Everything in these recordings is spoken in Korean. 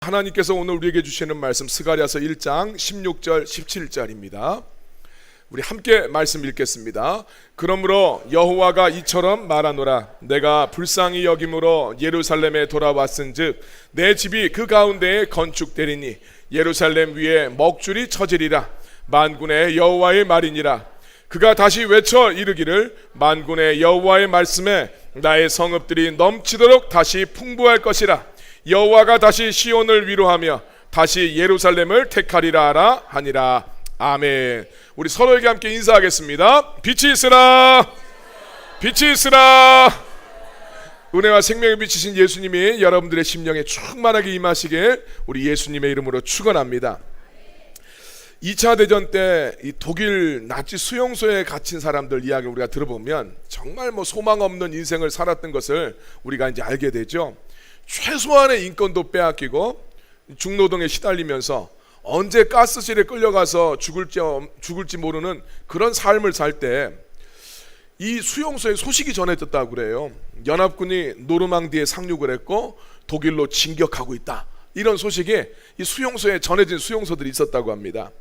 하나님께서 오늘 우리에게 주시는 말씀 스가랴서 1장 16절 17절입니다. 우리 함께 말씀 읽겠습니다. 그러므로 여호와가 이처럼 말하노라. 내가 불쌍히 여김으로 예루살렘에 돌아왔은즉 내 집이 그 가운데에 건축되리니 예루살렘 위에 먹줄이 쳐지리라. 만군의 여호와의 말이니라. 그가 다시 외쳐 이르기를 만군의 여호와의 말씀에 나의 성읍들이 넘치도록 다시 풍부할 것이라. 여호와가 다시 시온을 위로하며 다시 예루살렘을 택하리라 하라 하니라. 아멘. 우리 서로에게 함께 인사하겠습니다. 빛이 있으라. 빛이 있으라. 은혜와 생명을 비치신 예수님이 여러분들의 심령에 충만하게 임하시길 우리 예수님의 이름으로 축원합니다. 2차 대전 때 이 독일 나치 수용소에 갇힌 사람들 이야기 우리가 들어보면 정말 소망 없는 인생을 살았던 것을 우리가 이제 알게 되죠. 최소한의 인권도 빼앗기고 중노동에 시달리면서 언제 가스실에 끌려가서 죽을지 모르는 그런 삶을 살 때 이 수용소에 소식이 전해졌다고 그래요. 연합군이 노르망디에 상륙을 했고 독일로 진격하고 있다. 이런 소식이 이 수용소에 전해진 수용소들이 있었다고 합니다.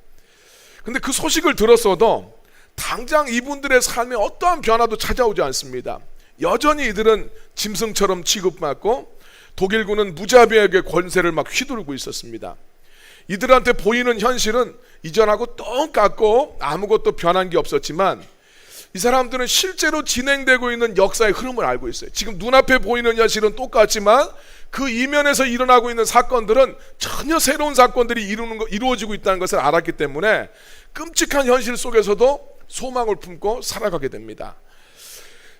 근데 그 소식을 들었어도 당장 이분들의 삶에 어떠한 변화도 찾아오지 않습니다. 여전히 이들은 짐승처럼 취급받고 독일군은 무자비하게 권세를 막 휘두르고 있었습니다. 이들한테 보이는 현실은 이전하고 똑같고 아무것도 변한 게 없었지만 이 사람들은 실제로 진행되고 있는 역사의 흐름을 알고 있어요. 지금 눈앞에 보이는 현실은 똑같지만 그 이면에서 일어나고 있는 사건들은 전혀 새로운 사건들이 이루어지고 있다는 것을 알았기 때문에 끔찍한 현실 속에서도 소망을 품고 살아가게 됩니다.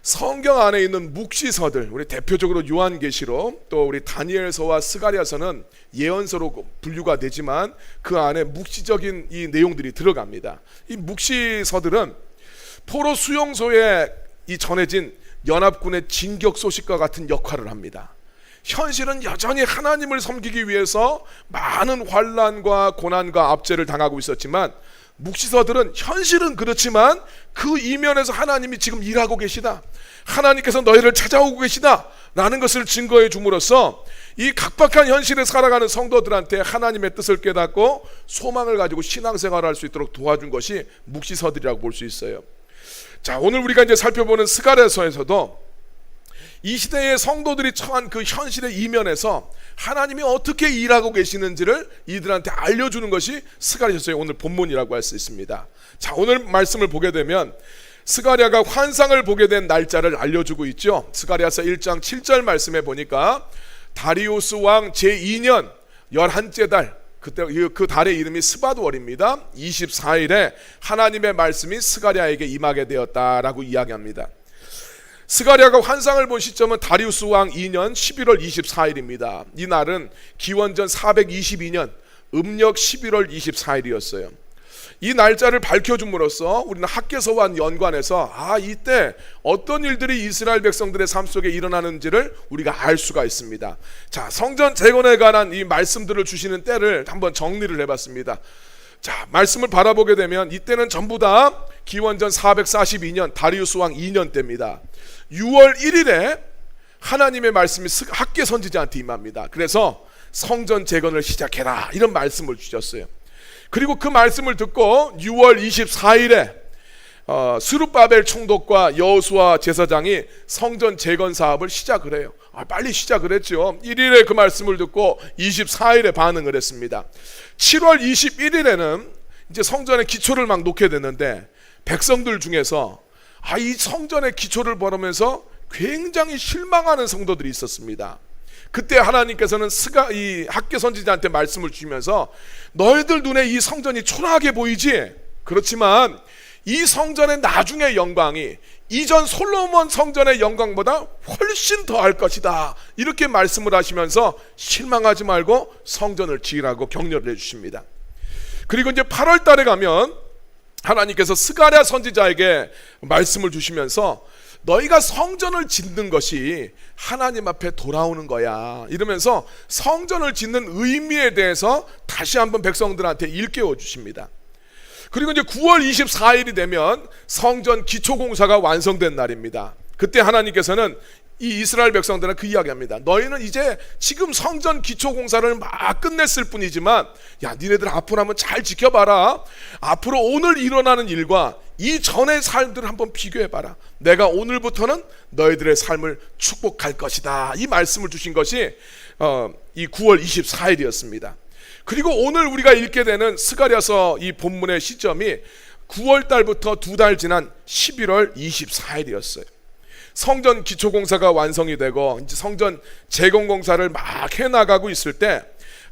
성경 안에 있는 묵시서들, 우리 대표적으로 요한계시록, 또 우리 다니엘서와 스가랴서는 예언서로 분류가 되지만 그 안에 묵시적인 이 내용들이 들어갑니다. 이 묵시서들은 포로 수용소에 이 전해진 연합군의 진격 소식과 같은 역할을 합니다. 현실은 여전히 하나님을 섬기기 위해서 많은 환난과 고난과 압제를 당하고 있었지만 묵시서들은 현실은 그렇지만 그 이면에서 하나님이 지금 일하고 계시다, 하나님께서 너희를 찾아오고 계시다 라는 것을 증거해 줌으로써 이 각박한 현실에 살아가는 성도들한테 하나님의 뜻을 깨닫고 소망을 가지고 신앙생활을 할 수 있도록 도와준 것이 묵시서들이라고 볼 수 있어요. 자, 오늘 우리가 이제 살펴보는 스가랴서에서도 이 시대의 성도들이 처한 그 현실의 이면에서 하나님이 어떻게 일하고 계시는지를 이들한테 알려주는 것이 스가랴서의 오늘 본문이라고 할 수 있습니다. 자, 오늘 말씀을 보게 되면 스가랴가 환상을 보게 된 날짜를 알려주고 있죠. 스가랴서 1장 7절 말씀에 보니까 다리우스 왕 제2년 11째 달, 그때 그 달의 이름이 스바드월입니다. 24일에 하나님의 말씀이 스가랴에게 임하게 되었다라고 이야기합니다. 스가랴가 환상을 본 시점은 다리우스 왕 2년 11월 24일입니다. 이 날은 기원전 422년 음력 11월 24일이었어요. 이 날짜를 밝혀줌으로써 우리는 학개서와 연관해서 이때 어떤 일들이 이스라엘 백성들의 삶 속에 일어나는지를 우리가 알 수가 있습니다. 자, 성전 재건에 관한 이 말씀들을 주시는 때를 한번 정리를 해봤습니다. 자, 말씀을 바라보게 되면 이때는 전부 다 기원전 442년 다리우스 왕 2년 때입니다. 6월 1일에 하나님의 말씀이 학개 선지자한테 임합니다. 그래서 성전 재건을 시작해라 이런 말씀을 주셨어요. 그리고 그 말씀을 듣고 6월 24일에 스룹바벨 총독과 여호수아 제사장이 성전 재건 사업을 시작을 해요. 빨리 시작을 했죠. 1일에 그 말씀을 듣고 24일에 반응을 했습니다. 7월 21일에는 이제 성전의 기초를 막 놓게 되는데 백성들 중에서 이 성전의 기초를 보면서 굉장히 실망하는 성도들이 있었습니다. 그때 하나님께서는 이 학개 선지자한테 말씀을 주시면서 너희들 눈에 이 성전이 초라하게 보이지? 그렇지만 이 성전의 나중의 영광이 이전 솔로몬 성전의 영광보다 훨씬 더할 것이다, 이렇게 말씀을 하시면서 실망하지 말고 성전을 지으라고 격려를 해주십니다. 그리고 이제 8월 달에 가면 하나님께서 스가랴 선지자에게 말씀을 주시면서 너희가 성전을 짓는 것이 하나님 앞에 돌아오는 거야 이러면서 성전을 짓는 의미에 대해서 다시 한번 백성들한테 일깨워 주십니다. 그리고 이제 9월 24일이 되면 성전 기초공사가 완성된 날입니다. 그때 하나님께서는 이 이스라엘 백성들은 그 이야기합니다. 너희는 이제 지금 성전 기초 공사를 막 끝냈을 뿐이지만 야, 니네들 앞으로 한번 잘 지켜봐라. 앞으로 오늘 일어나는 일과 이전의 삶들을 한번 비교해봐라. 내가 오늘부터는 너희들의 삶을 축복할 것이다. 이 말씀을 주신 것이 이 9월 24일이었습니다. 그리고 오늘 우리가 읽게 되는 스가랴서 이 본문의 시점이 9월 달부터 2달 지난 11월 24일이었어요. 성전 기초공사가 완성이 되고 이제 성전 재건공사를 막 해나가고 있을 때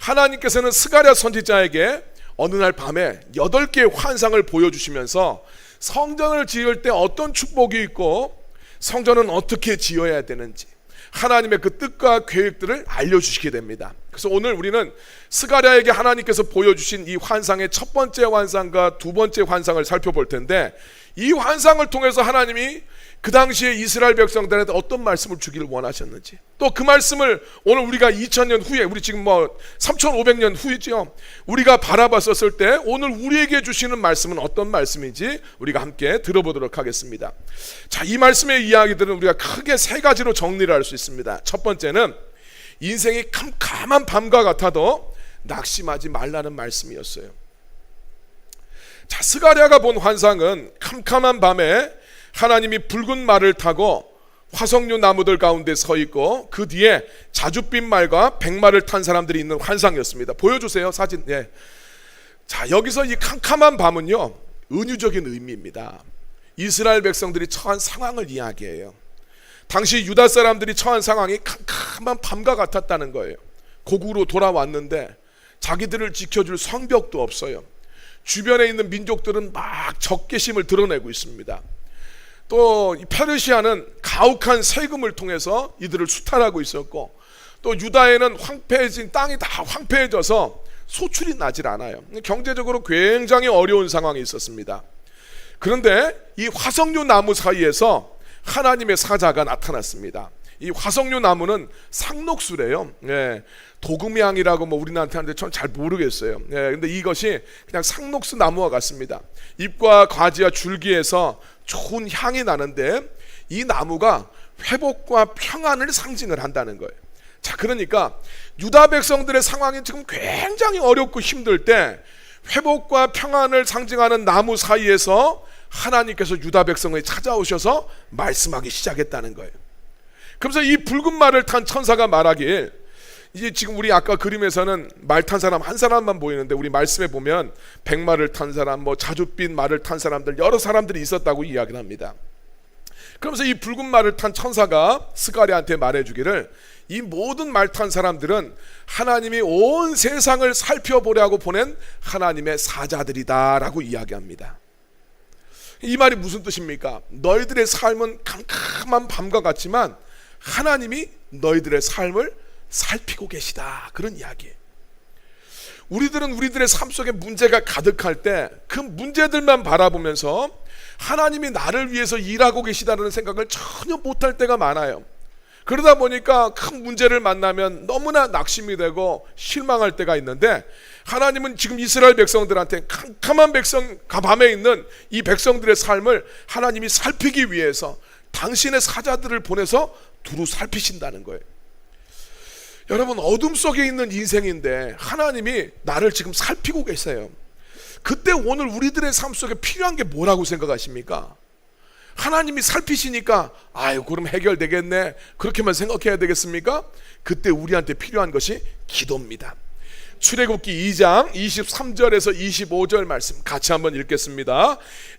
하나님께서는 스가랴 선지자에게 어느 날 밤에 8개의 환상을 보여주시면서 성전을 지을 때 어떤 축복이 있고 성전은 어떻게 지어야 되는지 하나님의 그 뜻과 계획들을 알려주시게 됩니다. 그래서 오늘 우리는 스가랴에게 하나님께서 보여주신 이 환상의 첫 번째 환상과 두 번째 환상을 살펴볼 텐데, 이 환상을 통해서 하나님이 그 당시에 이스라엘 백성들한테 어떤 말씀을 주기를 원하셨는지, 또 그 말씀을 오늘 우리가 2000년 후에, 우리 지금 3500년 후이죠, 우리가 바라봤었을 때 오늘 우리에게 주시는 말씀은 어떤 말씀인지 우리가 함께 들어보도록 하겠습니다. 자, 이 말씀의 이야기들은 우리가 크게 세 가지로 정리를 할 수 있습니다. 첫 번째는 인생이 캄캄한 밤과 같아도 낙심하지 말라는 말씀이었어요. 자, 스가랴가 본 환상은 캄캄한 밤에 하나님이 붉은 말을 타고 화석류 나무들 가운데 서 있고 그 뒤에 자줏빛 말과 백마를 탄 사람들이 있는 환상이었습니다. 보여주세요, 사진. 예. 자, 여기서 이 캄캄한 밤은요, 은유적인 의미입니다. 이스라엘 백성들이 처한 상황을 이야기해요. 당시 유다 사람들이 처한 상황이 캄캄한 밤과 같았다는 거예요. 고국으로 돌아왔는데 자기들을 지켜줄 성벽도 없어요. 주변에 있는 민족들은 막 적개심을 드러내고 있습니다. 또 페르시아는 가혹한 세금을 통해서 이들을 수탈하고 있었고, 또 유다에는 황폐해진 땅이 다 황폐해져서 소출이 나질 않아요. 경제적으로 굉장히 어려운 상황이 있었습니다. 그런데 이 화석류 나무 사이에서 하나님의 사자가 나타났습니다. 이 화석류 나무는 상록수래요. 예, 도금향이라고 우리나라한테 하는데 전 잘 모르겠어요. 예, 근데 이것이 그냥 상록수 나무와 같습니다. 잎과 가지와 줄기에서 좋은 향이 나는데 이 나무가 회복과 평안을 상징을 한다는 거예요. 자, 그러니까 유다 백성들의 상황이 지금 굉장히 어렵고 힘들 때 회복과 평안을 상징하는 나무 사이에서 하나님께서 유다 백성을 찾아오셔서 말씀하기 시작했다는 거예요. 그러면서 이 붉은 말을 탄 천사가 말하길, 이제 지금 우리 아까 그림에서는 말 탄 사람 한 사람만 보이는데 우리 말씀에 보면 백마를 탄 사람, 자줏빛 말을 탄 사람들, 여러 사람들이 있었다고 이야기를 합니다. 그러면서 이 붉은 말을 탄 천사가 스가랴한테 말해주기를, 이 모든 말 탄 사람들은 하나님이 온 세상을 살펴보려고 보낸 하나님의 사자들이다 라고 이야기합니다. 이 말이 무슨 뜻입니까? 너희들의 삶은 캄캄한 밤과 같지만 하나님이 너희들의 삶을 살피고 계시다, 그런 이야기예요. 우리들은 우리들의 삶 속에 문제가 가득할 때 그 문제들만 바라보면서 하나님이 나를 위해서 일하고 계시다는 생각을 전혀 못할 때가 많아요. 그러다 보니까 큰 문제를 만나면 너무나 낙심이 되고 실망할 때가 있는데, 하나님은 지금 이스라엘 백성들한테 캄캄한 밤에 있는 이 백성들의 삶을 하나님이 살피기 위해서 당신의 사자들을 보내서 두루 살피신다는 거예요. 여러분, 어둠 속에 있는 인생인데 하나님이 나를 지금 살피고 계세요. 그때 오늘 우리들의 삶 속에 필요한 게 뭐라고 생각하십니까? 하나님이 살피시니까 아유 그럼 해결되겠네, 그렇게만 생각해야 되겠습니까? 그때 우리한테 필요한 것이 기도입니다. 출애굽기 2장 23절에서 25절 말씀 같이 한번 읽겠습니다.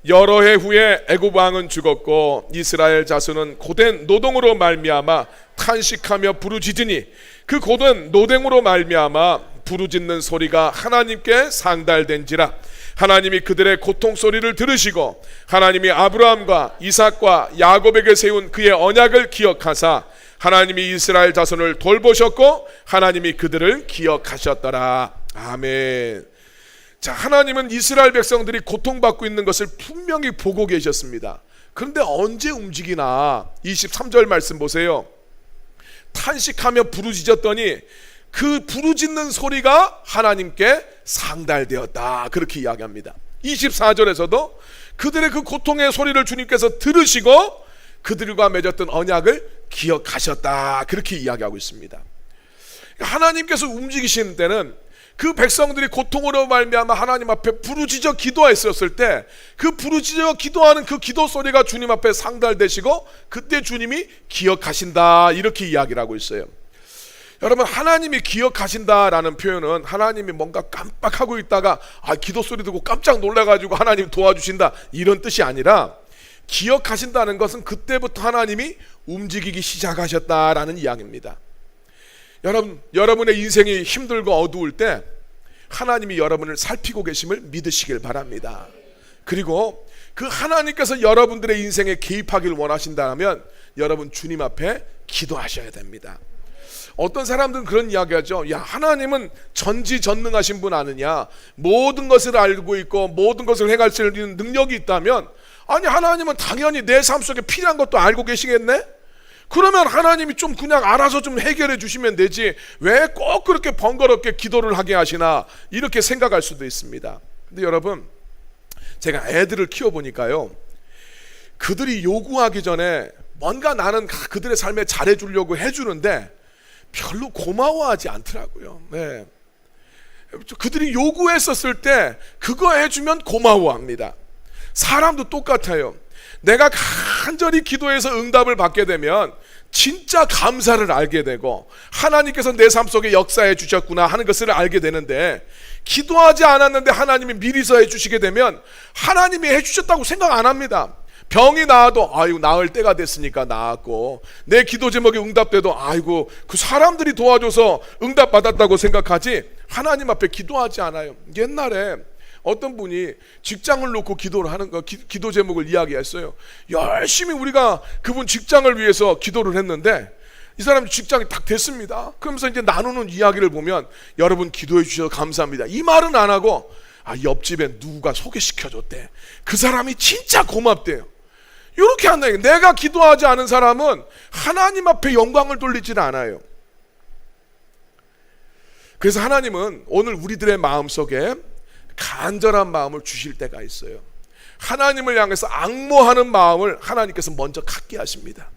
여러 해 후에 애굽 왕은 죽었고 이스라엘 자손은 고된 노동으로 말미암아 탄식하며 부르짖으니 그 고된 노동으로 말미암아 부르짖는 소리가 하나님께 상달된지라. 하나님이 그들의 고통 소리를 들으시고 하나님이 아브라함과 이삭과 야곱에게 세운 그의 언약을 기억하사 하나님이 이스라엘 자손을 돌보셨고 하나님이 그들을 기억하셨더라. 아멘. 자, 하나님은 이스라엘 백성들이 고통받고 있는 것을 분명히 보고 계셨습니다. 그런데 언제 움직이나? 23절 말씀 보세요. 탄식하며 부르짖었더니 그 부르짖는 소리가 하나님께 상달되었다, 그렇게 이야기합니다. 24절에서도 그들의 그 고통의 소리를 주님께서 들으시고 그들과 맺었던 언약을 기억하셨다. 그렇게 이야기하고 있습니다. 하나님께서 움직이시는 때는 그 백성들이 고통으로 말미암아 하나님 앞에 부르짖어 기도했었을 때 그 부르짖어 기도하는 그 기도 소리가 주님 앞에 상달되시고 그때 주님이 기억하신다. 이렇게 이야기를 하고 있어요. 여러분, 하나님이 기억하신다라는 표현은 하나님이 뭔가 깜빡하고 있다가 기도 소리 듣고 깜짝 놀라가지고 하나님 도와주신다 이런 뜻이 아니라, 기억하신다는 것은 그때부터 하나님이 움직이기 시작하셨다라는 이야기입니다. 여러분의 인생이 힘들고 어두울 때 하나님이 여러분을 살피고 계심을 믿으시길 바랍니다. 그리고 그 하나님께서 여러분들의 인생에 개입하길 원하신다면 여러분 주님 앞에 기도하셔야 됩니다. 어떤 사람들은 그런 이야기하죠. 야, 하나님은 전지전능하신 분 아느냐, 모든 것을 알고 있고 모든 것을 행할 수 있는 능력이 있다면, 아니 하나님은 당연히 내 삶 속에 필요한 것도 알고 계시겠네? 그러면 하나님이 좀 그냥 알아서 좀 해결해 주시면 되지 왜 꼭 그렇게 번거롭게 기도를 하게 하시나, 이렇게 생각할 수도 있습니다. 근데 여러분, 제가 애들을 키워보니까요, 그들이 요구하기 전에 뭔가 나는 그들의 삶에 잘해주려고 해주는데 별로 고마워하지 않더라고요. 네. 그들이 요구했었을 때 그거 해주면 고마워합니다. 사람도 똑같아요. 내가 간절히 기도해서 응답을 받게 되면 진짜 감사를 알게 되고 하나님께서 내 삶 속에 역사해 주셨구나 하는 것을 알게 되는데, 기도하지 않았는데 하나님이 미리서 해주시게 되면 하나님이 해주셨다고 생각 안 합니다. 병이 나아도 나을 때가 됐으니까 나았고, 내 기도 제목이 응답돼도 그 사람들이 도와줘서 응답받았다고 생각하지 하나님 앞에 기도하지 않아요. 옛날에 어떤 분이 직장을 놓고 기도를 하는 거, 기도 제목을 이야기했어요. 열심히 우리가 그분 직장을 위해서 기도를 했는데 이 사람이 직장이 딱 됐습니다. 그러면서 이제 나누는 이야기를 보면, 여러분 기도해 주셔서 감사합니다, 이 말은 안 하고 옆집에 누가 소개시켜줬대, 그 사람이 진짜 고맙대요. 이렇게 한다. 내가 기도하지 않은 사람은 하나님 앞에 영광을 돌리질 않아요. 그래서 하나님은 오늘 우리들의 마음속에 간절한 마음을 주실 때가 있어요. 하나님을 향해서 앙모하는 마음을 하나님께서 먼저 갖게 하십니다.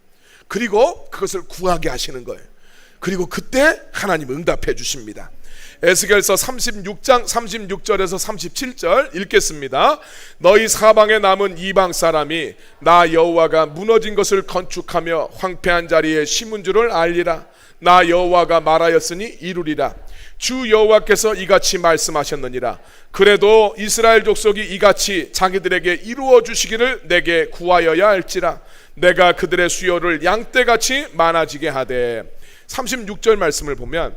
그리고 그것을 구하게 하시는 거예요. 그리고 그때 하나님 응답해 주십니다. 에스겔서 36장 36절에서 37절 읽겠습니다. 너희 사방에 남은 이방 사람이 나 여호와가 무너진 것을 건축하며 황폐한 자리에 심은 줄을 알리라. 나 여호와가 말하였으니 이루리라. 주 여호와께서 이같이 말씀하셨느니라. 그래도 이스라엘 족속이 이같이 자기들에게 이루어 주시기를 내게 구하여야 할지라. 내가 그들의 수요를 양떼같이 많아지게 하되. 36절 말씀을 보면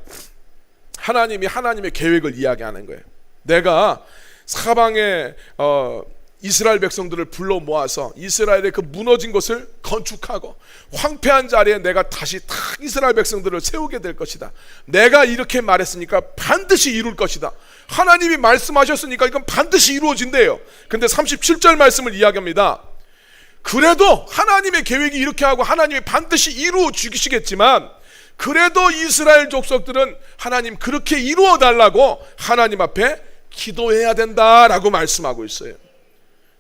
하나님이 하나님의 계획을 이야기하는 거예요. 내가 사방에 이스라엘 백성들을 불러 모아서 이스라엘의 그 무너진 것을 건축하고 황폐한 자리에 내가 다시 다 이스라엘 백성들을 세우게 될 것이다. 내가 이렇게 말했으니까 반드시 이룰 것이다. 하나님이 말씀하셨으니까 이건 반드시 이루어진대요. 근데 37절 말씀을 이야기합니다. 그래도 하나님의 계획이 이렇게 하고 하나님이 반드시 이루어 주시겠지만, 그래도 이스라엘 족속들은 하나님 그렇게 이루어 달라고 하나님 앞에 기도해야 된다라고 말씀하고 있어요.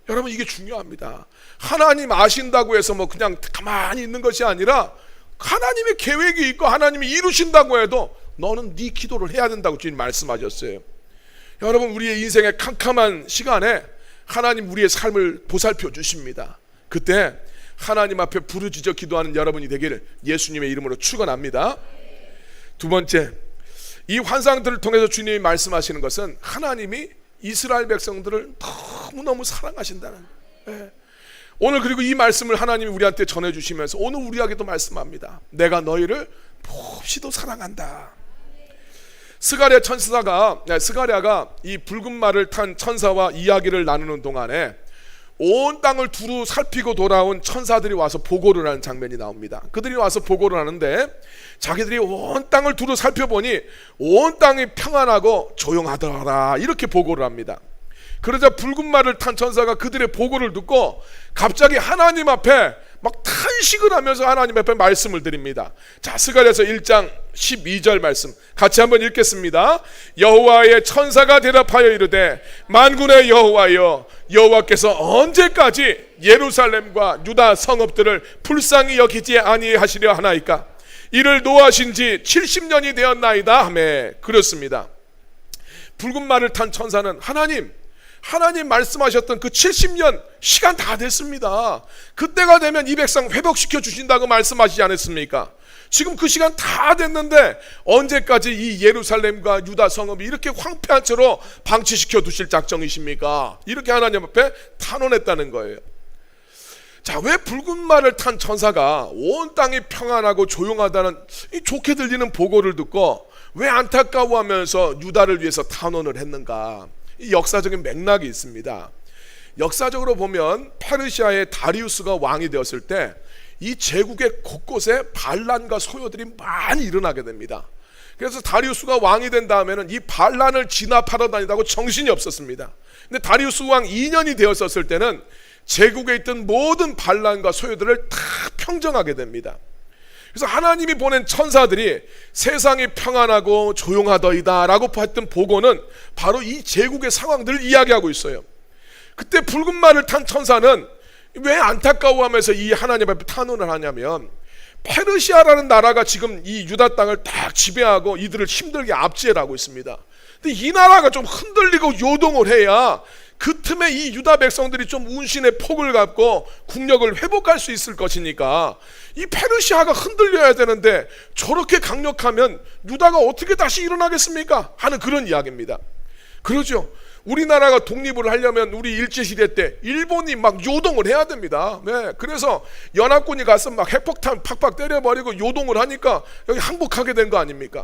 여러분, 이게 중요합니다. 하나님 아신다고 해서 그냥 가만히 있는 것이 아니라 하나님의 계획이 있고 하나님이 이루신다고 해도 너는 네 기도를 해야 된다고 주님 말씀하셨어요. 여러분, 우리의 인생의 캄캄한 시간에 하나님 우리의 삶을 보살펴 주십니다. 그때 하나님 앞에 부르짖어 기도하는 여러분이 되기를 예수님의 이름으로 축원합니다. 두 번째, 이 환상들을 통해서 주님이 말씀하시는 것은 하나님이 이스라엘 백성들을 너무너무 사랑하신다는 거예요. 오늘 그리고 이 말씀을 하나님이 우리한테 전해주시면서 오늘 우리에게도 말씀합니다. 내가 너희를 몹시도 사랑한다. 스가랴가 이 붉은 말을 탄 천사와 이야기를 나누는 동안에 온 땅을 두루 살피고 돌아온 천사들이 와서 보고를 하는 장면이 나옵니다. 그들이 와서 보고를 하는데 자기들이 온 땅을 두루 살펴보니 온 땅이 평안하고 조용하더라, 이렇게 보고를 합니다. 그러자 붉은 말을 탄 천사가 그들의 보고를 듣고 갑자기 하나님 앞에 막 탄식을 하면서 하나님 앞에 말씀을 드립니다. 자, 스가랴서 1장 12절 말씀 같이 한번 읽겠습니다. 여호와의 천사가 대답하여 이르되 만군의 여호와여, 여호와께서 언제까지 예루살렘과 유다 성읍들을 불쌍히 여기지 아니하시려 하나이까? 이를 노하신 지 70년이 되었나이다 하매 그렇습니다. 붉은 말을 탄 천사는 하나님 말씀하셨던 그 70년 시간 다 됐습니다. 그때가 되면 이 백성 회복시켜 주신다고 말씀하시지 않았습니까? 지금 그 시간 다 됐는데 언제까지 이 예루살렘과 유다 성읍이 이렇게 황폐한 채로 방치시켜 두실 작정이십니까? 이렇게 하나님 앞에 탄원했다는 거예요. 자, 왜 붉은 말을 탄 천사가 온 땅이 평안하고 조용하다는 이 좋게 들리는 보고를 듣고 왜 안타까워하면서 유다를 위해서 탄원을 했는가? 이 역사적인 맥락이 있습니다. 역사적으로 보면 페르시아의 다리우스가 왕이 되었을 때 이 제국의 곳곳에 반란과 소요들이 많이 일어나게 됩니다. 그래서 다리우스가 왕이 된 다음에는 이 반란을 진압하러 다니다고 정신이 없었습니다. 근데 다리우스 왕 2년이 되었을 때는 제국에 있던 모든 반란과 소요들을 다 평정하게 됩니다. 그래서 하나님이 보낸 천사들이 세상이 평안하고 조용하더이다 라고 했던 보고는 바로 이 제국의 상황들을 이야기하고 있어요. 그때 붉은 말을 탄 천사는 왜 안타까워하면서 이 하나님 앞에 탄원을 하냐면, 페르시아라는 나라가 지금 이 유다 땅을 딱 지배하고 이들을 힘들게 압제하고 있습니다. 근데 이 나라가 좀 흔들리고 요동을 해야 그 틈에 이 유다 백성들이 좀 운신의 폭을 갖고 국력을 회복할 수 있을 것이니까 이 페르시아가 흔들려야 되는데 저렇게 강력하면 유다가 어떻게 다시 일어나겠습니까? 하는 그런 이야기입니다. 그러죠. 우리나라가 독립을 하려면 우리 일제시대 때 일본이 막 요동을 해야 됩니다. 네, 그래서 연합군이 가서 막 핵폭탄 팍팍 때려버리고 요동을 하니까 여기 항복하게 된 거 아닙니까?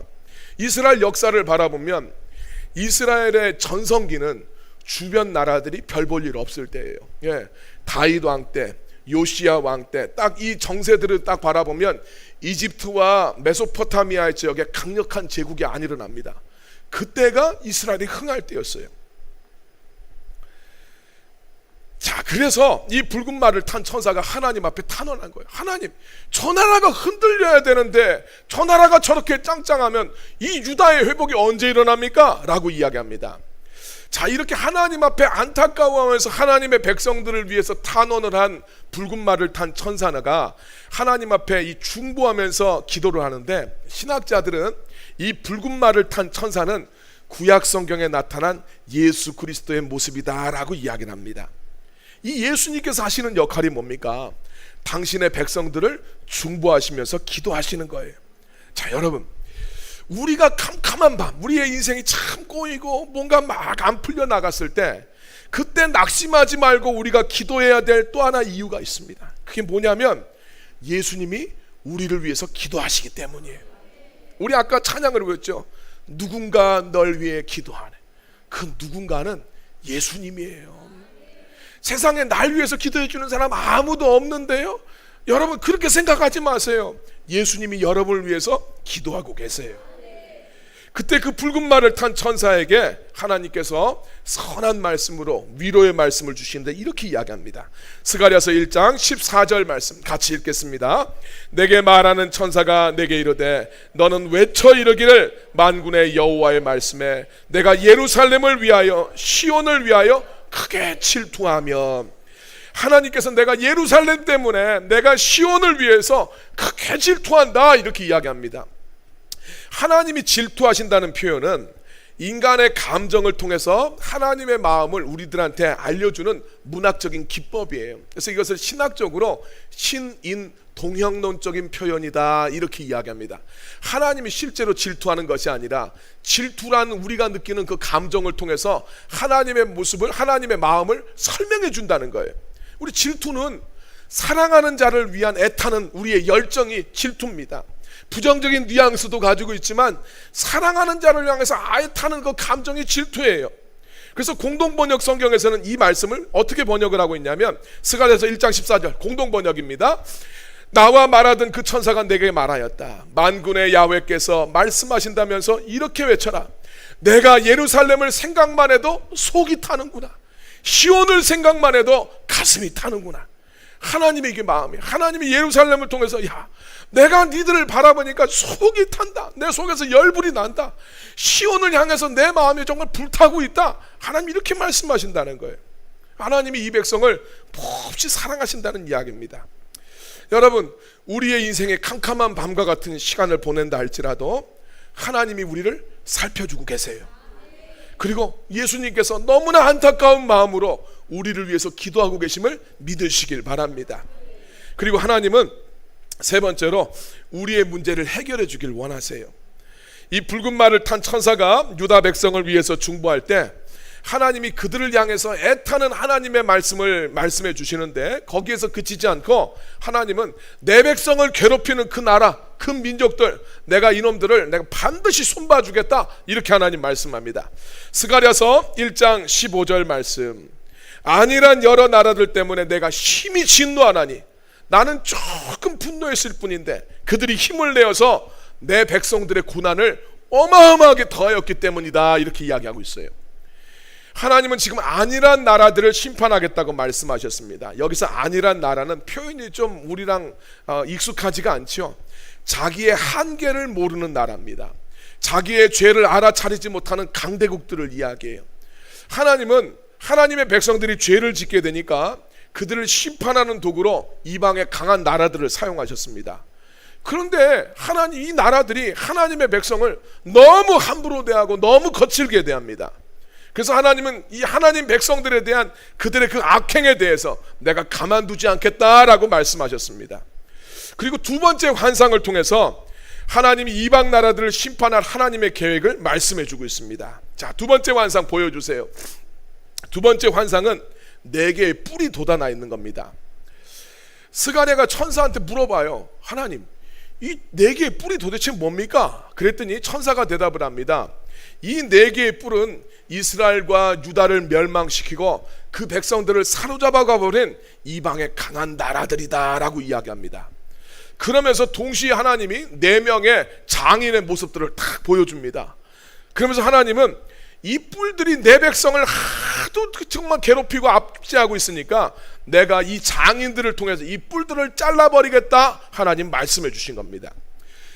이스라엘 역사를 바라보면 이스라엘의 전성기는 주변 나라들이 별 볼 일 없을 때예요. 예, 다윗 왕 때, 요시야 왕 때 딱 이 정세들을 딱 바라보면 이집트와 메소포타미아 지역에 강력한 제국이 안 일어납니다. 그때가 이스라엘이 흥할 때였어요. 자, 그래서 이 붉은 말을 탄 천사가 하나님 앞에 탄원한 거예요. 하나님, 저 나라가 흔들려야 되는데 저 나라가 저렇게 짱짱하면 이 유다의 회복이 언제 일어납니까? 라고 이야기합니다. 자, 이렇게 하나님 앞에 안타까워하면서 하나님의 백성들을 위해서 탄원을 한 붉은 말을 탄 천사가 하나님 앞에 이 중보하면서 기도를 하는데, 신학자들은 이 붉은 말을 탄 천사는 구약 성경에 나타난 예수 그리스도의 모습이다라고 이야기를 합니다. 이 예수님께서 하시는 역할이 뭡니까? 당신의 백성들을 중보하시면서 기도하시는 거예요. 자, 여러분, 우리가 캄캄한 밤, 우리의 인생이 참 꼬이고 뭔가 막 안 풀려 나갔을 때 그때 낙심하지 말고 우리가 기도해야 될 또 하나 이유가 있습니다. 그게 뭐냐면 예수님이 우리를 위해서 기도하시기 때문이에요. 우리 아까 찬양을 외웠죠. 누군가 널 위해 기도하네. 그 누군가는 예수님이에요. 세상에 날 위해서 기도해 주는 사람 아무도 없는데요. 여러분, 그렇게 생각하지 마세요. 예수님이 여러분을 위해서 기도하고 계세요. 그때 그 붉은 말을 탄 천사에게 하나님께서 선한 말씀으로 위로의 말씀을 주시는데 이렇게 이야기합니다. 스가랴서 1장 14절 말씀 같이 읽겠습니다. 내게 말하는 천사가 내게 이르되 너는 외쳐 이르기를 만군의 여호와의 말씀에 내가 예루살렘을 위하여 시온을 위하여 크게 질투하며, 하나님께서 내가 예루살렘 때문에 내가 시온을 위해서 크게 질투한다 이렇게 이야기합니다. 하나님이 질투하신다는 표현은 인간의 감정을 통해서 하나님의 마음을 우리들한테 알려주는 문학적인 기법이에요. 그래서 이것을 신학적으로 신인 동형론적인 표현이다 이렇게 이야기합니다. 하나님이 실제로 질투하는 것이 아니라 질투란 우리가 느끼는 그 감정을 통해서 하나님의 모습을, 하나님의 마음을 설명해 준다는 거예요. 우리 질투는 사랑하는 자를 위한 애타는 우리의 열정이 질투입니다. 부정적인 뉘앙스도 가지고 있지만 사랑하는 자를 향해서 애타는 그 감정이 질투예요. 그래서 공동번역 성경에서는 이 말씀을 어떻게 번역을 하고 있냐면 스가랴서 1장 14절 공동번역입니다. 나와 말하던 그 천사가 내게 말하였다. 만군의 야훼께서 말씀하신다면서 이렇게 외쳐라. 내가 예루살렘을 생각만 해도 속이 타는구나. 시온을 생각만 해도 가슴이 타는구나. 하나님의 이게 마음이에요. 하나님이 예루살렘을 통해서 야, 내가 니들을 바라보니까 속이 탄다. 내 속에서 열불이 난다. 시온을 향해서 내 마음이 정말 불타고 있다. 하나님 이렇게 말씀하신다는 거예요. 하나님이 이 백성을 몹시 사랑하신다는 이야기입니다. 여러분, 우리의 인생에 캄캄한 밤과 같은 시간을 보낸다 할지라도 하나님이 우리를 살펴주고 계세요. 그리고 예수님께서 너무나 안타까운 마음으로 우리를 위해서 기도하고 계심을 믿으시길 바랍니다. 그리고 하나님은 세 번째로 우리의 문제를 해결해 주길 원하세요. 이 붉은 말을 탄 천사가 유다 백성을 위해서 중보할 때 하나님이 그들을 향해서 애타는 하나님의 말씀을 말씀해 주시는데, 거기에서 그치지 않고 하나님은 내 백성을 괴롭히는 그 나라, 그 민족들, 내가 이놈들을 내가 반드시 손봐 주겠다, 이렇게 하나님 말씀합니다. 스가랴서 1장 15절 말씀. 안일한 여러 나라들 때문에 내가 심히 진노하나니 나는 조금 분노했을 뿐인데 그들이 힘을 내어서 내 백성들의 고난을 어마어마하게 더하였기 때문이다, 이렇게 이야기하고 있어요. 하나님은 지금 안일한 나라들을 심판하겠다고 말씀하셨습니다. 여기서 안일한 나라는 표현이 좀 우리랑 익숙하지가 않죠. 자기의 한계를 모르는 나라입니다. 자기의 죄를 알아차리지 못하는 강대국들을 이야기해요. 하나님은 하나님의 백성들이 죄를 짓게 되니까 그들을 심판하는 도구로 이방의 강한 나라들을 사용하셨습니다. 그런데 하나님, 이 나라들이 하나님의 백성을 너무 함부로 대하고 너무 거칠게 대합니다. 그래서 하나님은 이 하나님 백성들에 대한 그들의 그 악행에 대해서 내가 가만두지 않겠다라고 말씀하셨습니다. 그리고 두 번째 환상을 통해서 하나님이 이방 나라들을 심판할 하나님의 계획을 말씀해 주고 있습니다. 자, 두 번째 환상 보여주세요. 두 번째 환상은 4개의 뿔이 돋아나 있는 겁니다. 스가랴가 천사한테 물어봐요. 하나님, 이 4개의 뿔이 도대체 뭡니까? 그랬더니 천사가 대답을 합니다. 이 4개의 뿔은 이스라엘과 유다를 멸망시키고 그 백성들을 사로잡아 가버린 이방의 강한 나라들이다 라고 이야기합니다. 그러면서 동시에 하나님이 4명의 장인의 모습들을 딱 보여줍니다. 그러면서 하나님은 이 뿔들이 내 백성을 하도 정말 괴롭히고 압제하고 있으니까 내가 이 장인들을 통해서 이 뿔들을 잘라버리겠다, 하나님 말씀해 주신 겁니다.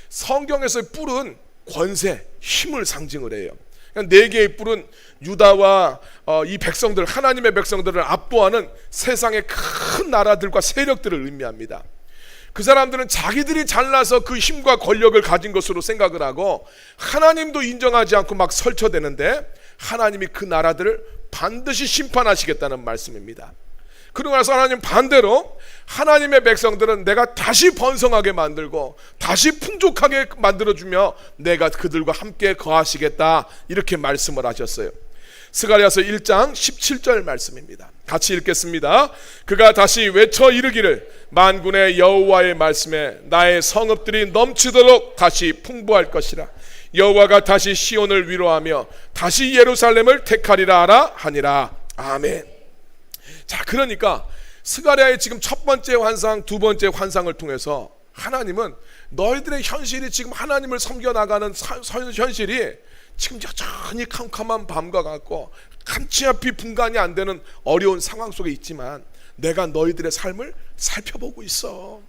성경에서의 뿔은 권세, 힘을 상징을 해요. 4개의 뿔은 유다와 이 백성들, 하나님의 백성들을 압도하는 세상의 큰 나라들과 세력들을 의미합니다. 그 사람들은 자기들이 잘나서 그 힘과 권력을 가진 것으로 생각을 하고 하나님도 인정하지 않고 막 설쳐대는데, 하나님이 그 나라들을 반드시 심판하시겠다는 말씀입니다. 그러고 나서 하나님 반대로 하나님의 백성들은 내가 다시 번성하게 만들고 다시 풍족하게 만들어주며 내가 그들과 함께 거하시겠다, 이렇게 말씀을 하셨어요. 스가랴서 1장 17절 말씀입니다. 같이 읽겠습니다. 그가 다시 외쳐 이르기를 만군의 여호와의 말씀에 나의 성읍들이 넘치도록 다시 풍부할 것이라. 여호와가 다시 시온을 위로하며 다시 예루살렘을 택하리라 하라 하니라. 아멘. 자, 그러니까 스가랴의 지금 첫 번째 환상, 두 번째 환상을 통해서 하나님은 너희들의 현실이, 지금 하나님을 섬겨나가는 현실이 지금 여전히 캄캄한 밤과 같고 한치 앞이 분간이 안 되는 어려운 상황 속에 있지만 내가 너희들의 삶을 살펴보고 있어.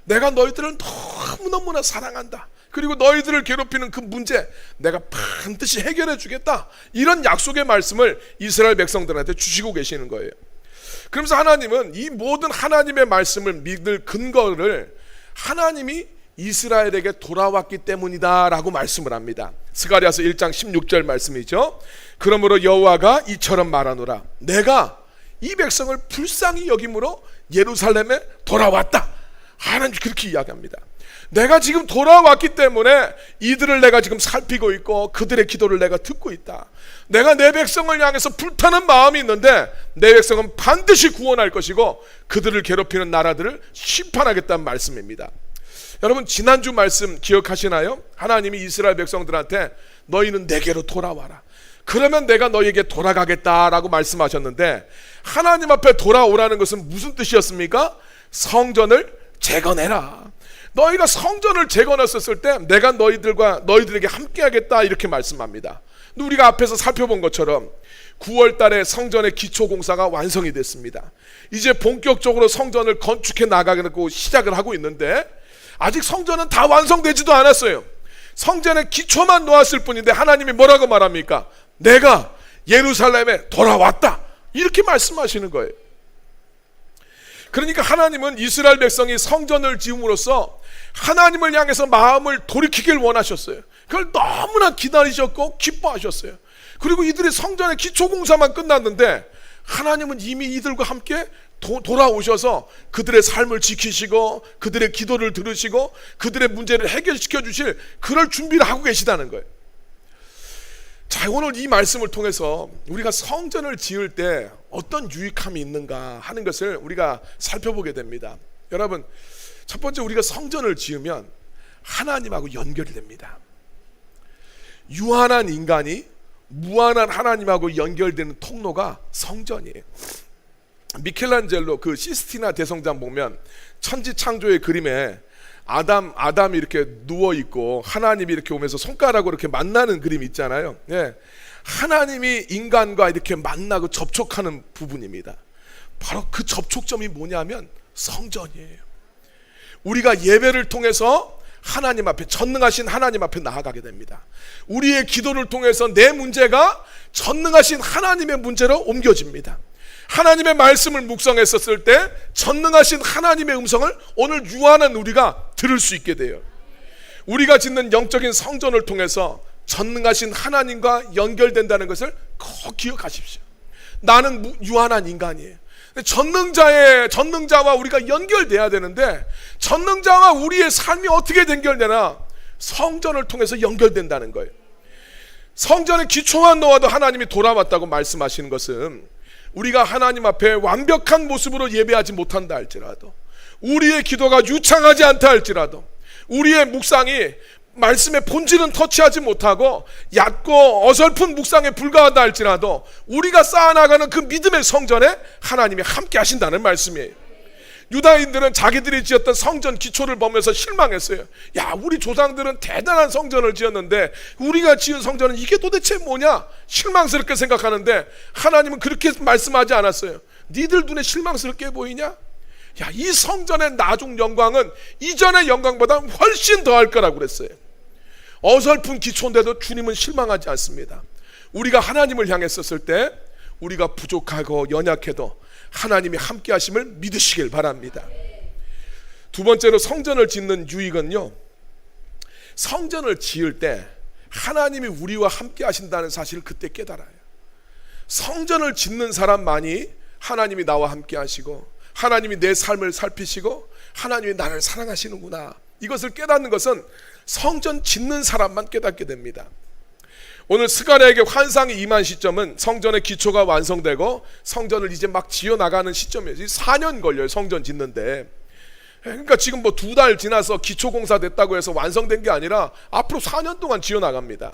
내가 너희들을 너무너무나 사랑한다. 그리고 너희들을 괴롭히는 그 문제 내가 반드시 해결해 주겠다, 이런 약속의 말씀을 이스라엘 백성들한테 주시고 계시는 거예요. 그러면서 하나님은 이 모든 하나님의 말씀을 믿을 근거를 하나님이 이스라엘에게 돌아왔기 때문이다 라고 말씀을 합니다. 스가랴서 1장 16절 말씀이죠. 그러므로 여호와가 이처럼 말하노라. 내가 이 백성을 불쌍히 여김으로 예루살렘에 돌아왔다. 하나님 그렇게 이야기합니다. 내가 지금 돌아왔기 때문에 이들을 내가 지금 살피고 있고 그들의 기도를 내가 듣고 있다. 내가 내 백성을 향해서 불타는 마음이 있는데 내 백성은 반드시 구원할 것이고 그들을 괴롭히는 나라들을 심판하겠다는 말씀입니다. 여러분, 지난주 말씀 기억하시나요? 하나님이 이스라엘 백성들한테 너희는 내게로 돌아와라. 그러면 내가 너희에게 돌아가겠다라고 말씀하셨는데, 하나님 앞에 돌아오라는 것은 무슨 뜻이었습니까? 성전을 재건해라. 너희가 성전을 재건했었을 때 내가 너희들에게 함께하겠다, 이렇게 말씀합니다. 우리가 앞에서 살펴본 것처럼 9월 달에 성전의 기초 공사가 완성이 됐습니다. 이제 본격적으로 성전을 건축해 나가고 시작을 하고 있는데, 아직 성전은 다 완성되지도 않았어요. 성전의 기초만 놓았을 뿐인데 하나님이 뭐라고 말합니까? 내가 예루살렘에 돌아왔다, 이렇게 말씀하시는 거예요. 그러니까 하나님은 이스라엘 백성이 성전을 지음으로써 하나님을 향해서 마음을 돌이키길 원하셨어요. 그걸 너무나 기다리셨고 기뻐하셨어요. 그리고 이들의 성전의 기초 공사만 끝났는데 하나님은 이미 이들과 함께 돌아오셔서 그들의 삶을 지키시고 그들의 기도를 들으시고 그들의 문제를 해결시켜 주실 그럴 준비를 하고 계시다는 거예요. 자, 오늘 이 말씀을 통해서 우리가 성전을 지을 때 어떤 유익함이 있는가 하는 것을 우리가 살펴보게 됩니다. 여러분, 첫 번째, 우리가 성전을 지으면 하나님하고 연결이 됩니다. 유한한 인간이 무한한 하나님하고 연결되는 통로가 성전이에요. 미켈란젤로 그 시스티나 대성당 보면 천지창조의 그림에 아담이 이렇게 누워 있고 하나님이 이렇게 오면서 손가락으로 이렇게 만나는 그림 있잖아요. 예. 하나님이 인간과 이렇게 만나고 접촉하는 부분입니다. 바로 그 접촉점이 뭐냐면 성전이에요. 우리가 예배를 통해서 하나님 앞에, 전능하신 하나님 앞에 나아가게 됩니다. 우리의 기도를 통해서 내 문제가 전능하신 하나님의 문제로 옮겨집니다. 하나님의 말씀을 묵상했었을 때 전능하신 하나님의 음성을 오늘 유한한 우리가 들을 수 있게 돼요. 우리가 짓는 영적인 성전을 통해서 전능하신 하나님과 연결된다는 것을 꼭 기억하십시오. 나는 유한한 인간이에요. 전능자와 우리가 연결돼야 되는데 전능자와 우리의 삶이 어떻게 연결되나? 성전을 통해서 연결된다는 거예요. 성전의 기초만 놓아도 하나님이 돌아왔다고 말씀하시는 것은 우리가 하나님 앞에 완벽한 모습으로 예배하지 못한다 할지라도, 우리의 기도가 유창하지 않다 할지라도, 우리의 묵상이 말씀의 본질은 터치하지 못하고 얕고 어설픈 묵상에 불과하다 할지라도 우리가 쌓아나가는 그 믿음의 성전에 하나님이 함께 하신다는 말씀이에요. 유다인들은 자기들이 지었던 성전 기초를 보면서 실망했어요. 야, 우리 조상들은 대단한 성전을 지었는데 우리가 지은 성전은 이게 도대체 뭐냐? 실망스럽게 생각하는데 하나님은 그렇게 말씀하지 않았어요. 니들 눈에 실망스럽게 보이냐? 야, 이 성전의 나중 영광은 이전의 영광보다 훨씬 더할 거라고 그랬어요. 어설픈 기초인데도 주님은 실망하지 않습니다. 우리가 하나님을 향했었을 때 우리가 부족하고 연약해도 하나님이 함께 하심을 믿으시길 바랍니다. 두 번째로, 성전을 짓는 유익은요, 성전을 지을 때 하나님이 우리와 함께 하신다는 사실을 그때 깨달아요. 성전을 짓는 사람만이 하나님이 나와 함께 하시고 하나님이 내 삶을 살피시고 하나님이 나를 사랑하시는구나, 이것을 깨닫는 것은 성전 짓는 사람만 깨닫게 됩니다. 오늘 스가랴에게 환상이 임한 시점은 성전의 기초가 완성되고 성전을 이제 막 지어나가는 시점이에요. 4년 걸려요, 성전 짓는데. 그러니까 지금 뭐 2달 지나서 기초 공사 됐다고 해서 완성된 게 아니라 앞으로 4년 동안 지어나갑니다.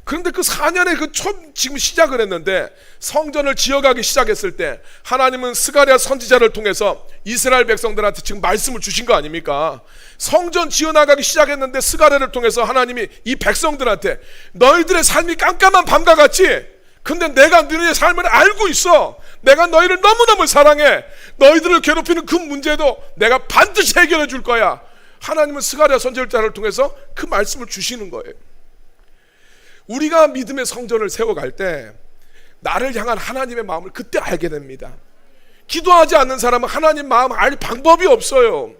그런데 그 4년에 지금 시작을 했는데 성전을 지어가기 시작했을 때 하나님은 스가랴 선지자를 통해서 이스라엘 백성들한테 지금 말씀을 주신 거 아닙니까? 성전 지어나가기 시작했는데 스가랴를 통해서 하나님이 이 백성들한테 너희들의 삶이 깜깜한 밤과 같지? 근데 내가 너희의 삶을 알고 있어. 내가 너희를 너무너무 사랑해. 너희들을 괴롭히는 그 문제도 내가 반드시 해결해 줄 거야. 하나님은 스가랴 선지자를 통해서 그 말씀을 주시는 거예요. 우리가 믿음의 성전을 세워갈 때 나를 향한 하나님의 마음을 그때 알게 됩니다. 기도하지 않는 사람은 하나님 마음 알 방법이 없어요.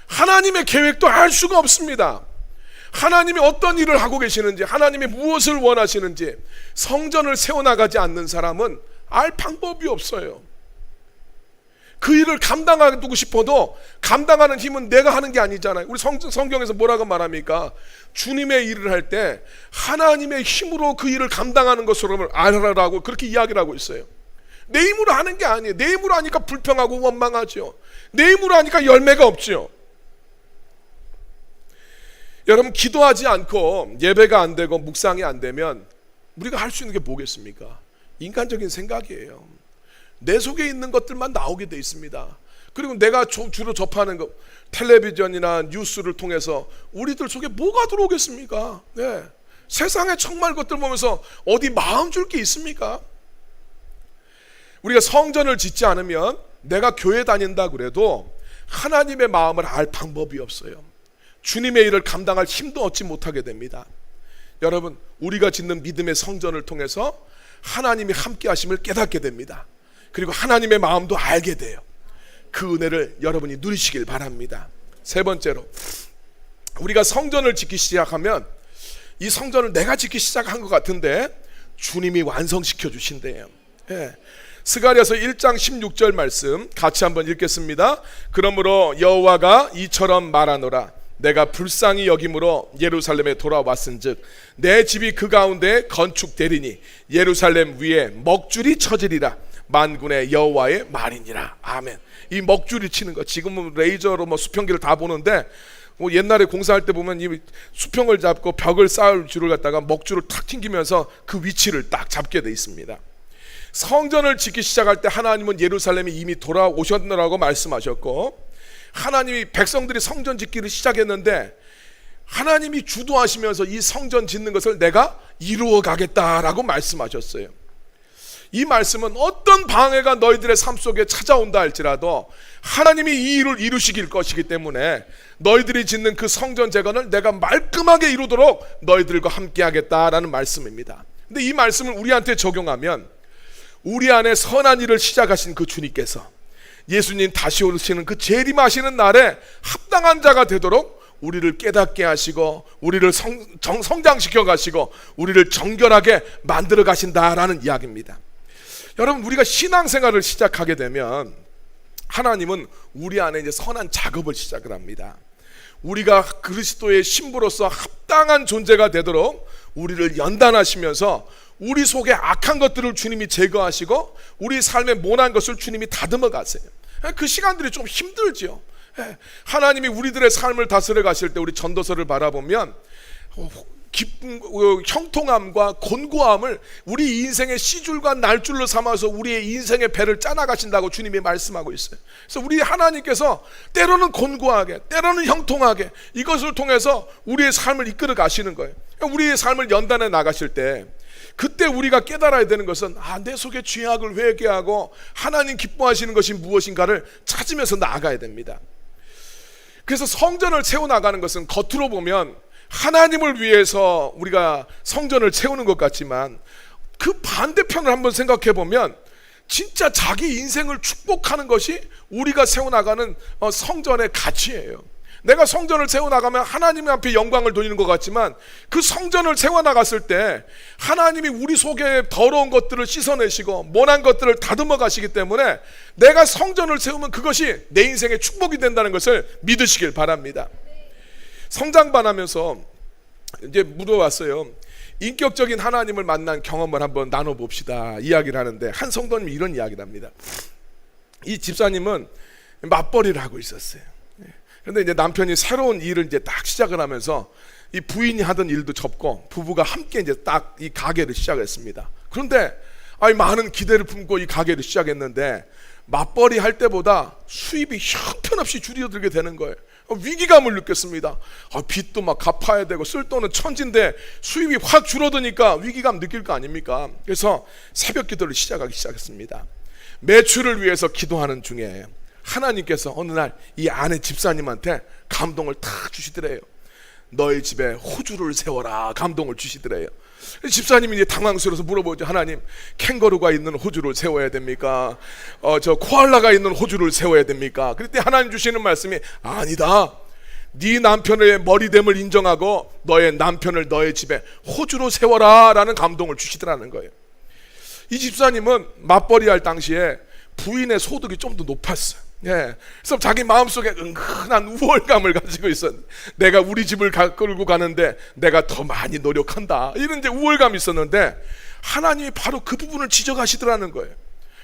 하나님의 계획도 알 수가 없습니다. 하나님이 어떤 일을 하고 계시는지, 하나님이 무엇을 원하시는지 성전을 세워나가지 않는 사람은 알 방법이 없어요. 그 일을 감당하고 싶어도 감당하는 힘은 내가 하는 게 아니잖아요. 우리 성경에서 뭐라고 말합니까? 주님의 일을 할 때 하나님의 힘으로 그 일을 감당하는 것으로 알아라고 그렇게 이야기를 하고 있어요. 내 힘으로 하는 게 아니에요. 내 힘으로 하니까 불평하고 원망하죠. 내 힘으로 하니까 열매가 없죠. 여러분, 기도하지 않고 예배가 안 되고 묵상이 안 되면 우리가 할 수 있는 게 뭐겠습니까? 인간적인 생각이에요. 내 속에 있는 것들만 나오게 돼 있습니다. 그리고 내가 주로 접하는 거, 텔레비전이나 뉴스를 통해서 우리들 속에 뭐가 들어오겠습니까? 네. 세상의 정말 것들 보면서 어디 마음 줄 게 있습니까? 우리가 성전을 짓지 않으면 내가 교회 다닌다 그래도 하나님의 마음을 알 방법이 없어요. 주님의 일을 감당할 힘도 얻지 못하게 됩니다. 여러분, 우리가 짓는 믿음의 성전을 통해서 하나님이 함께 하심을 깨닫게 됩니다. 그리고 하나님의 마음도 알게 돼요. 그 은혜를 여러분이 누리시길 바랍니다. 세 번째로, 우리가 성전을 짓기 시작하면 이 성전을 내가 짓기 시작한 것 같은데 주님이 완성시켜 주신대요. 스가랴서 1장 16절 말씀 같이 한번 읽겠습니다. 그러므로 여호와가 이처럼 말하노라. 내가 불쌍히 여김으로 예루살렘에 돌아왔은즉 내 집이 그 가운데 건축되리니 예루살렘 위에 먹줄이 쳐지리라. 만군의 여호와의 말이니라. 아멘. 이 먹줄이 치는 거, 지금은 레이저로 수평기를 다 보는데 옛날에 공사할 때 보면 이 수평을 잡고 벽을 쌓을 줄을 갖다가 먹줄을 탁 튕기면서 그 위치를 딱 잡게 돼 있습니다. 성전을 짓기 시작할 때 하나님은 예루살렘이 이미 돌아오셨느라고 말씀하셨고, 하나님이 백성들이 성전 짓기를 시작했는데 하나님이 주도하시면서 이 성전 짓는 것을 내가 이루어 가겠다라고 말씀하셨어요. 이 말씀은 어떤 방해가 너희들의 삶 속에 찾아온다 할지라도 하나님이 이 일을 이루시길 것이기 때문에 너희들이 짓는 그 성전 재건을 내가 말끔하게 이루도록 너희들과 함께 하겠다라는 말씀입니다. 근데 이 말씀을 우리한테 적용하면 우리 안에 선한 일을 시작하신 그 주님께서 예수님 다시 오시는 그 재림하시는 날에 합당한 자가 되도록 우리를 깨닫게 하시고 우리를 성장시켜 가시고 우리를 정결하게 만들어 가신다라는 이야기입니다. 여러분, 우리가 신앙생활을 시작하게 되면 하나님은 우리 안에 이제 선한 작업을 시작을 합니다. 우리가 그리스도의 신부로서 합당한 존재가 되도록 우리를 연단하시면서 우리 속에 악한 것들을 주님이 제거하시고 우리 삶에 모난 것을 주님이 다듬어 가세요. 그 시간들이 좀 힘들죠. 하나님이 우리들의 삶을 다스려 가실 때 우리 전도서를 바라보면 기쁨, 형통함과 곤고함을 우리 인생의 씨줄과 날줄로 삼아서 우리의 인생의 배를 짜나가신다고 주님이 말씀하고 있어요. 그래서 우리 하나님께서 때로는 곤고하게, 때로는 형통하게 이것을 통해서 우리의 삶을 이끌어 가시는 거예요. 우리의 삶을 연단해 나가실 때 그때 우리가 깨달아야 되는 것은 내 속에 죄악을 회개하고 하나님 기뻐하시는 것이 무엇인가를 찾으면서 나아가야 됩니다. 그래서 성전을 채워나가는 것은 겉으로 보면 하나님을 위해서 우리가 성전을 채우는 것 같지만 그 반대편을 한번 생각해 보면 진짜 자기 인생을 축복하는 것이 우리가 세워나가는 성전의 가치예요. 내가 성전을 세워나가면 하나님 앞에 영광을 돌리는 것 같지만 그 성전을 세워나갔을 때 하나님이 우리 속에 더러운 것들을 씻어내시고 모난 것들을 다듬어 가시기 때문에 내가 성전을 세우면 그것이 내 인생의 축복이 된다는 것을 믿으시길 바랍니다. 성장반하면서 이제 물어봤어요. 인격적인 하나님을 만난 경험을 한번 나눠봅시다 이야기를 하는데 한 성도님이 이런 이야기를 합니다. 이 집사님은 맞벌이를 하고 있었어요. 그런데 이제 남편이 새로운 일을 이제 딱 시작을 하면서 이 부인이 하던 일도 접고 부부가 함께 이제 딱 이 가게를 시작했습니다. 그런데 많은 기대를 품고 이 가게를 시작했는데 맞벌이 할 때보다 수입이 형편없이 줄어들게 되는 거예요. 위기감을 느꼈습니다. 빚도 막 갚아야 되고 쓸 돈은 천진데 수입이 확 줄어드니까 위기감 느낄 거 아닙니까? 그래서 새벽 기도를 시작하기 시작했습니다. 매출을 위해서 기도하는 중에 하나님께서 어느 날 이 아내 집사님한테 감동을 탁 주시더래요. 너의 집에 호주를 세워라 감동을 주시더래요. 집사님이 이제 당황스러워서 물어보죠. 하나님, 캥거루가 있는 호주를 세워야 됩니까? 저 코알라가 있는 호주를 세워야 됩니까? 그때 하나님 주시는 말씀이 아니다. 네 남편의 머리됨을 인정하고 너의 남편을 너의 집에 호주로 세워라 라는 감동을 주시더라는 거예요. 이 집사님은 맞벌이 할 당시에 부인의 소득이 좀 더 높았어요. 그래서 자기 마음속에 은근한 우월감을 가지고 있었는데 내가 우리 집을 끌고 가는데 내가 더 많이 노력한다 이런 이제 우월감이 있었는데 하나님이 바로 그 부분을 지적하시더라는 거예요.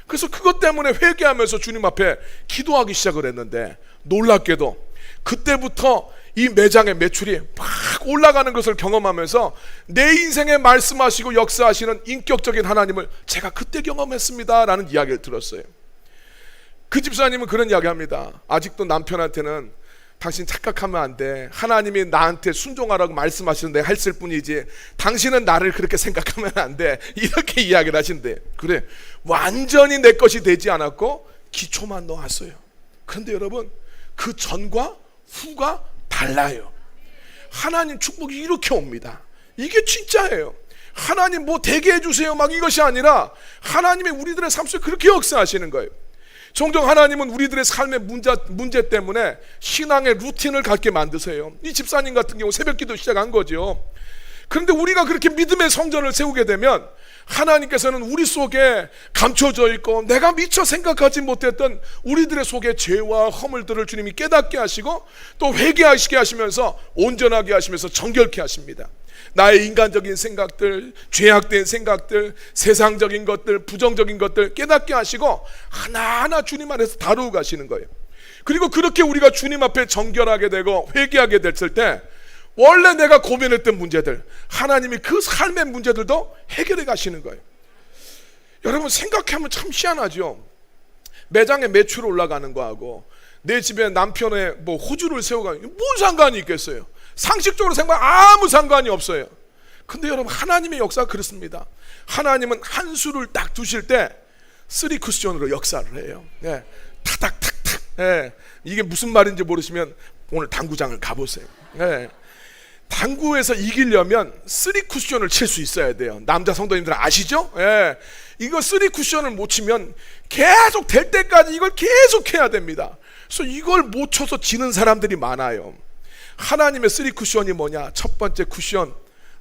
그래서 그것 때문에 회개하면서 주님 앞에 기도하기 시작을 했는데 놀랍게도 그때부터 이 매장의 매출이 막 올라가는 것을 경험하면서 내 인생에 말씀하시고 역사하시는 인격적인 하나님을 제가 그때 경험했습니다 라는 이야기를 들었어요. 그 집사님은 그런 이야기 합니다. 아직도 남편한테는 당신 착각하면 안 돼. 하나님이 나한테 순종하라고 말씀하시는데 했을 뿐이지 당신은 나를 그렇게 생각하면 안 돼. 이렇게 이야기를 하신대. 그래, 완전히 내 것이 되지 않았고 기초만 놓았어요. 그런데 여러분, 그 전과 후가 달라요. 하나님 축복이 이렇게 옵니다. 이게 진짜예요. 하나님 뭐 되게 해주세요 막 이것이 아니라 하나님이 우리들의 삶 속에 그렇게 역사하시는 거예요. 종종 하나님은 우리들의 삶의 문제 때문에 신앙의 루틴을 갖게 만드세요. 이 집사님 같은 경우 새벽기도 시작한 거죠. 그런데 우리가 그렇게 믿음의 성전을 세우게 되면 하나님께서는 우리 속에 감춰져 있고 내가 미처 생각하지 못했던 우리들의 속에 죄와 허물들을 주님이 깨닫게 하시고 또 회개하시게 하시면서 온전하게 하시면서 정결케 하십니다. 나의 인간적인 생각들, 죄악된 생각들, 세상적인 것들, 부정적인 것들 깨닫게 하시고 하나하나 주님 안에서 다루고 가시는 거예요. 그리고 그렇게 우리가 주님 앞에 정결하게 되고 회개하게 됐을 때 원래 내가 고민했던 문제들, 하나님이 그 삶의 문제들도 해결해 가시는 거예요. 여러분 생각하면 참 희한하죠. 매장에 매출 올라가는 거하고 내 집에 남편의 뭐 호주를 세워가는 게 뭔 상관이 있겠어요? 상식적으로 생각하면 아무 상관이 없어요. 근데 여러분 하나님의 역사가 그렇습니다. 하나님은 한 수를 딱 두실 때 3 쿠션으로 역사를 해요. 예, 타닥탁탁. 예, 이게 무슨 말인지 모르시면 오늘 당구장을 가보세요. 예, 당구에서 이기려면 3 쿠션을 칠 수 있어야 돼요. 남자 성도님들 아시죠? 예, 이거 3 쿠션을 못 치면 계속 될 때까지 이걸 계속 해야 됩니다. 그래서 이걸 못 쳐서 지는 사람들이 많아요. 하나님의 3 쿠션이 뭐냐? 첫 번째 쿠션,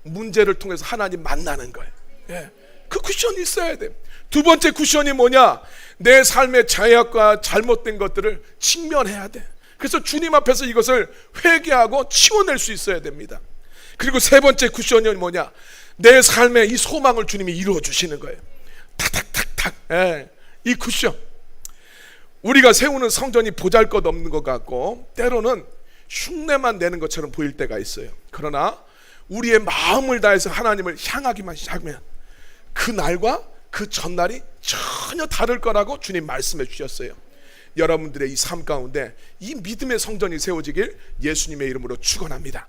문제를 통해서 하나님 만나는 거예요. 예, 그 쿠션이 있어야 돼요. 두 번째 쿠션이 뭐냐? 내 삶의 죄악과 잘못된 것들을 직면해야 돼. 그래서 주님 앞에서 이것을 회개하고 치워낼 수 있어야 됩니다. 그리고 세 번째 쿠션이 뭐냐? 내 삶의 이 소망을 주님이 이루어 주시는 거예요. 탁탁탁탁. 예, 이 쿠션. 우리가 세우는 성전이 보잘것없는 것 같고 때로는 흉내만 내는 것처럼 보일 때가 있어요. 그러나 우리의 마음을 다해서 하나님을 향하기만 시작하면 그 날과 그 전날이 전혀 다를 거라고 주님 말씀해 주셨어요. 여러분들의 이 삶 가운데 이 믿음의 성전이 세워지길 예수님의 이름으로 축원합니다.